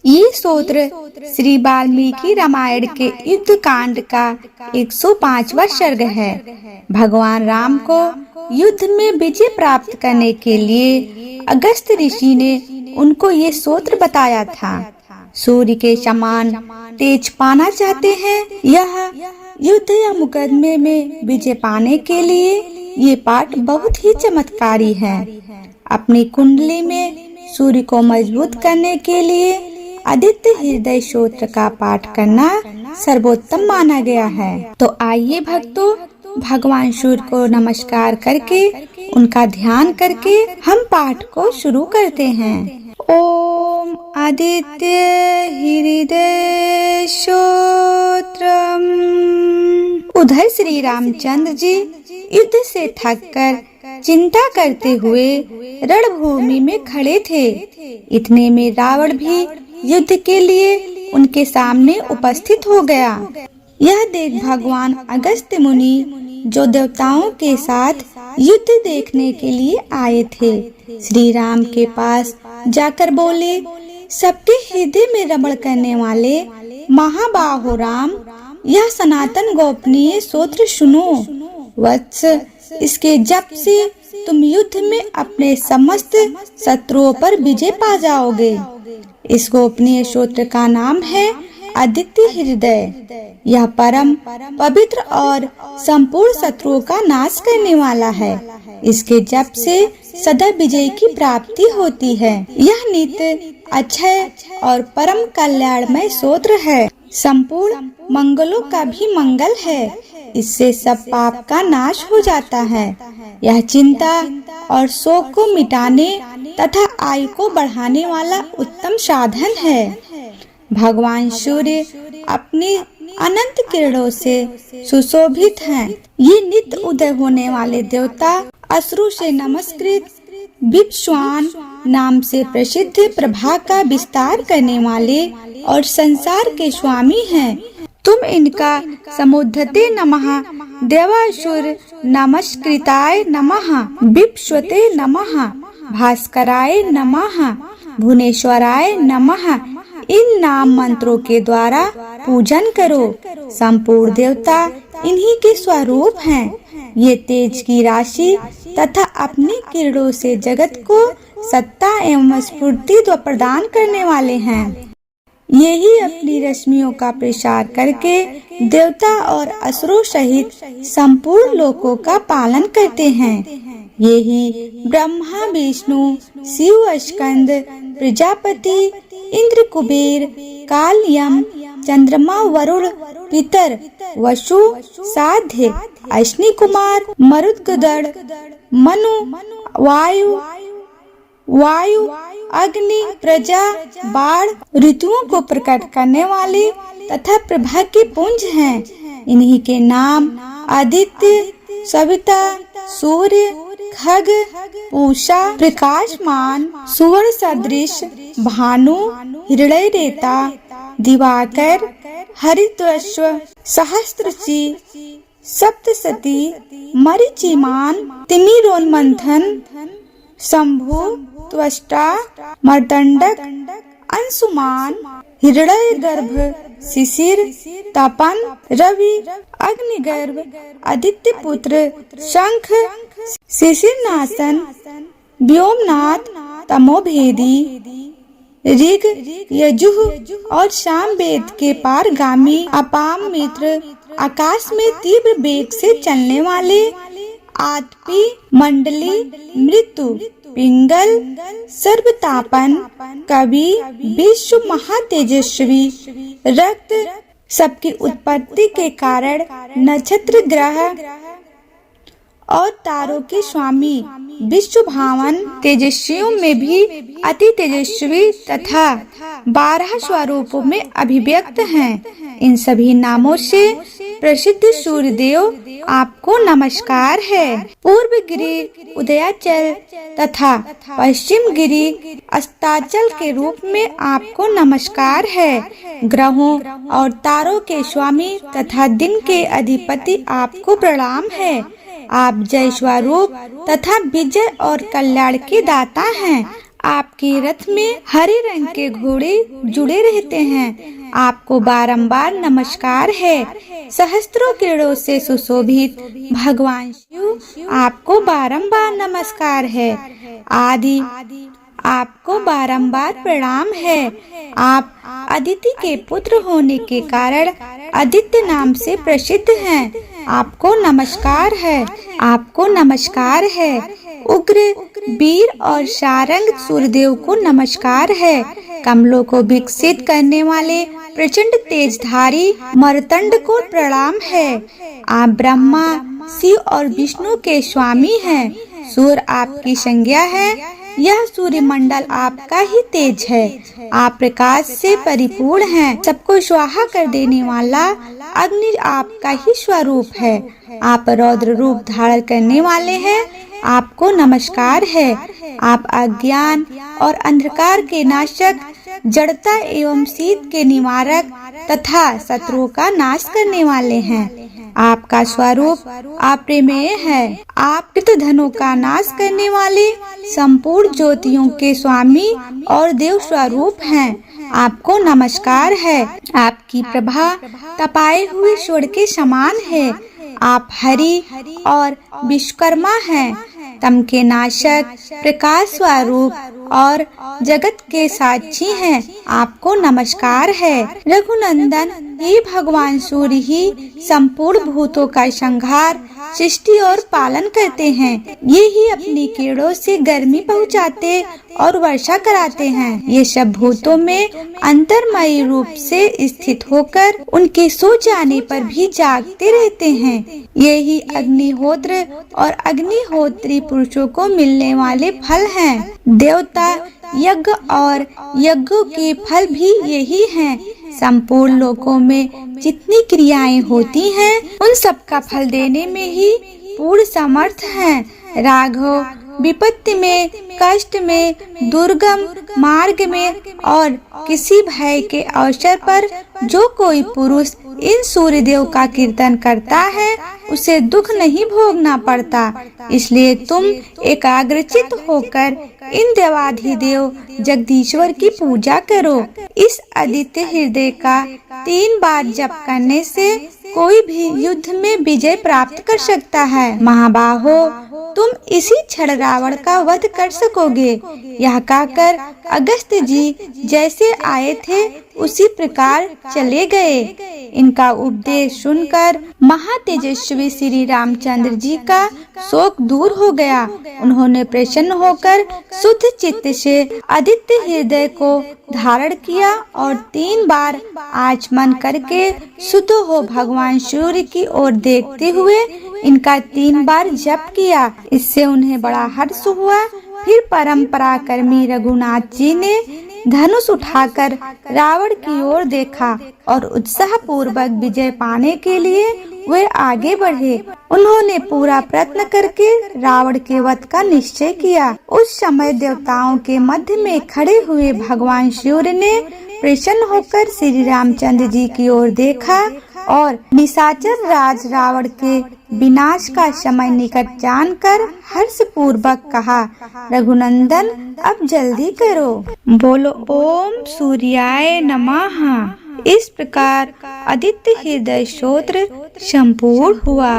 ये स्तोत्र श्री वाल्मीकि रामायण के युद्ध कांड का 105वां सर्ग है। भगवान राम को युद्ध में विजय प्राप्त करने के लिए अगस्त ऋषि ने उनको ये स्तोत्र बताया था। सूर्य के समान तेज पाना चाहते हैं यह युद्ध या मुकदमे में विजय पाने के लिए ये पाठ बहुत ही चमत्कारी है। अपनी कुंडली में सूर्य को मजबूत करने के लिए आदित्य हृदय स्तोत्र का पाठ करना सर्वोत्तम माना गया है। तो आइए भक्तों, भगवान सूर्य को नमस्कार करके उनका ध्यान करके हम पाठ को शुरू करते हैं। ओम आदित्य हृदय स्तोत्रम। उधर श्री रामचंद्र जी युद्ध से थककर चिंता करते हुए रणभूमि में खड़े थे। इतने में रावण भी युद्ध के लिए उनके सामने उपस्थित हो गया। यह देख भगवान अगस्त्य मुनि, जो देवताओं के साथ युद्ध देखने के लिए आए थे, श्री राम के पास जाकर बोले, सबके हृदय में रमण करने वाले महाबाहो राम, यह सनातन गोपनीय स्तोत्र सुनो। वत्स, इसके जप से तुम युद्ध में अपने समस्त शत्रुओं पर विजय पा जाओगे। इस गोपनीय स्तोत्र का नाम है आदित्य हृदय। यह परम पवित्र और संपूर्ण शत्रुओं का नाश करने वाला है। इसके जप से सदा विजय की प्राप्ति होती है। यह नित्य अक्षय और परम कल्याणमय स्तोत्र है। संपूर्ण मंगलों का भी मंगल है। इससे सब पाप का नाश हो जाता है। यह चिंता और शोक को मिटाने तथा आयु को बढ़ाने वाला उत्तम साधन है। भगवान सूर्य अपनी अनंत किरणों से सुशोभित हैं। ये नित्य उदय होने वाले देवता असुरों से नमस्कृत विश्वान नाम से प्रसिद्ध प्रभा का विस्तार करने वाले और संसार के स्वामी हैं। तुम इनका समुद्धते नमः, देवासुर नमस्कृताय नमः, विप्स्वते नमः, भास्कराय नमः, भुवनेश्वराय नमः, इन नाम मंत्रों के द्वारा पूजन करो। संपूर्ण देवता इन्हीं के स्वरूप हैं। ये तेज की राशि तथा अपनी किरणों से जगत को सत्ता एवं स्फूर्ति प्रदान करने वाले हैं। ये ही अपनी रश्मियों का प्रसार करके देवता और असुरों सहित संपूर्ण लोकों का पालन करते हैं। ये ही ब्रह्मा, विष्णु, शिव, स्कंद, प्रजापति, इंद्र, कुबेर, काल, यम, चंद्रमा, वरुण, पितर, वसु, साध्य, अश्विनी कुमार, मरुत्कगण, मनु, वायु, अग्नि, प्रजा, बाण, ऋतुओं को प्रकट करने वाले तथा प्रभा के पुंज हैं। इन्हीं के नाम आदित्य, सविता, सूर्य, खग, पूषा, प्रकाशमान, सुवर्ण सदृश, भानु, हृदय रेता, दिवाकर, हरितश्व, सहस्त्रची, सप्तसती, मरीचिमान, तिमिरोन्मंथन, शंभु, त्वष्टा, मर्दंडक, अंशुमान, हृदय गर्भ, शिशिर, तपन, रवि, अग्निगर्भ, आदित्य पुत्र, शंख, शिशिरनाशन, व्योमनाथ, तमोभेदी, ऋग, यजुः और साम वेद के पारगामी, अपाम मित्र, आकाश में तीव्र वेग से चलने वाले, आतपी, मंडली, मृत्यु, पिंगल, सर्वतापन, कवि, विश्व महातेजस्वी, रक्त, सबकी उत्पत्ति के कारण नक्षत्र, ग्रह और तारों के स्वामी, विश्व भावन, तेजस्वियों में भी अति तेजस्वी तथा 12 स्वरूपों में अभिव्यक्त हैं। इन सभी नामों से प्रसिद्ध सूर्यदेव आपको नमस्कार है। पूर्व गिरि उदयाचल तथा पश्चिम गिरि अस्ताचल के रूप में आपको नमस्कार है। ग्रहों और तारों के स्वामी तथा दिन के अधिपति आपको प्रणाम है। आप जय स्वरूप तथा विजय और कल्याण के दाता हैं। आपके रथ में हरे रंग के घोड़े जुड़े रहते हैं। आपको बारंबार नमस्कार है। सहस्त्रों किरणों से सुशोभित भगवान शिव आपको बारंबार नमस्कार है। आदि आपको बारंबार प्रणाम है। आप अदिति के पुत्र होने के कारण आदित्य नाम से प्रसिद्ध हैं। आपको नमस्कार है। आपको नमस्कार है। उग्र वीर और सारंग सूर्यदेव को नमस्कार है। कमलों को विकसित करने वाले प्रचंड तेजधारी मर्तंड को प्रणाम है। आप ब्रह्मा शिव और विष्णु के स्वामी हैं। सूर्य आपकी संज्ञा है। यह सूर्यमंडल आपका ही तेज है। आप प्रकाश से परिपूर्ण हैं। सबको स्वाहा कर देने वाला अग्नि आपका ही स्वरूप है। आप रौद्र रूप धारण करने वाले हैं। आपको नमस्कार है। आप अज्ञान और अंधकार के नाशक, जड़ता एवं शीत के निवारक तथा शत्रुओं का नाश करने वाले हैं। आपका स्वरूप अप्रमेय है। आप धनों का नाश करने वाले संपूर्ण ज्योतियों के स्वामी और देव स्वरूप हैं। आपको नमस्कार है। आपकी प्रभा तपाए हुए स्वर्ण के समान है। आप हरि और विश्वकर्मा हैं। तम के नाशक, प्रकाश स्वरूप और जगत के साक्षी हैं। आपको नमस्कार है। रघुनंदन, ये भगवान सूर्य ही संपूर्ण भूतों का संहार, सृष्टि और पालन करते हैं। ये ही अपनी किरणों से गर्मी पहुँचाते और वर्षा कराते हैं। ये सब भूतों में अंतर्मयी रूप से स्थित होकर उनके सो जाने पर भी जागते रहते हैं। ये ही अग्निहोत्र और अग्निहोत्री पुरुषों को मिलने वाले फल हैं। देवता यज्ञ और यज्ञों के फल भी यही हैं। संपूर्ण लोकों में जितनी क्रियाएं होती हैं, उन सब का फल देने में ही पूर्ण समर्थ हैं। राघव, विपत्ति में, कष्ट में, दुर्गम मार्ग में और किसी भय के अवसर पर जो कोई पुरुष इन सूर्यदेव का कीर्तन करता है, उसे दुख नहीं भोगना पड़ता। इसलिए तुम एकाग्रचित होकर इन देवाधिदेव जगदीश्वर की पूजा करो। इस आदित्य हृदय का 3 बार जप करने से कोई भी युद्ध में विजय प्राप्त कर सकता है। महाबाहो, तुम इसी क्षण रावण का वध कर सकोगे। यह कहकर अगस्त जी जैसे आए थे उसी प्रकार चले गए। इनका उपदेश सुनकर महातेजस्वी श्री रामचंद्र जी का शोक दूर हो गया। उन्होंने प्रसन्न होकर शुद्ध चित्त से आदित्य हृदय को धारण किया और 3 बार आचमन करके शुद्ध हो भगवान सूर्य की ओर देखते हुए इनका 3 बार जप किया। इससे उन्हें बड़ा हर्ष हुआ। फिर परंपरा कर्मी रघुनाथ जी ने धनुष उठाकर रावण की ओर देखा और उत्साह पूर्वक विजय पाने के लिए वे आगे बढ़े। उन्होंने पूरा प्रयत्न करके रावण के वध का निश्चय किया। उस समय देवताओं के मध्य में खड़े हुए भगवान सूर्य ने प्रसन्न होकर श्री रामचंद्र जी की ओर देखा और निशाचर राज रावण के विनाश का समय निकट जानकर हर्ष पूर्वक कहा, रघुनंदन अब जल्दी करो। बोलो ओम सूर्याय नमः। इस प्रकार आदित्य हृदय स्तोत्र संपूर्ण हुआ।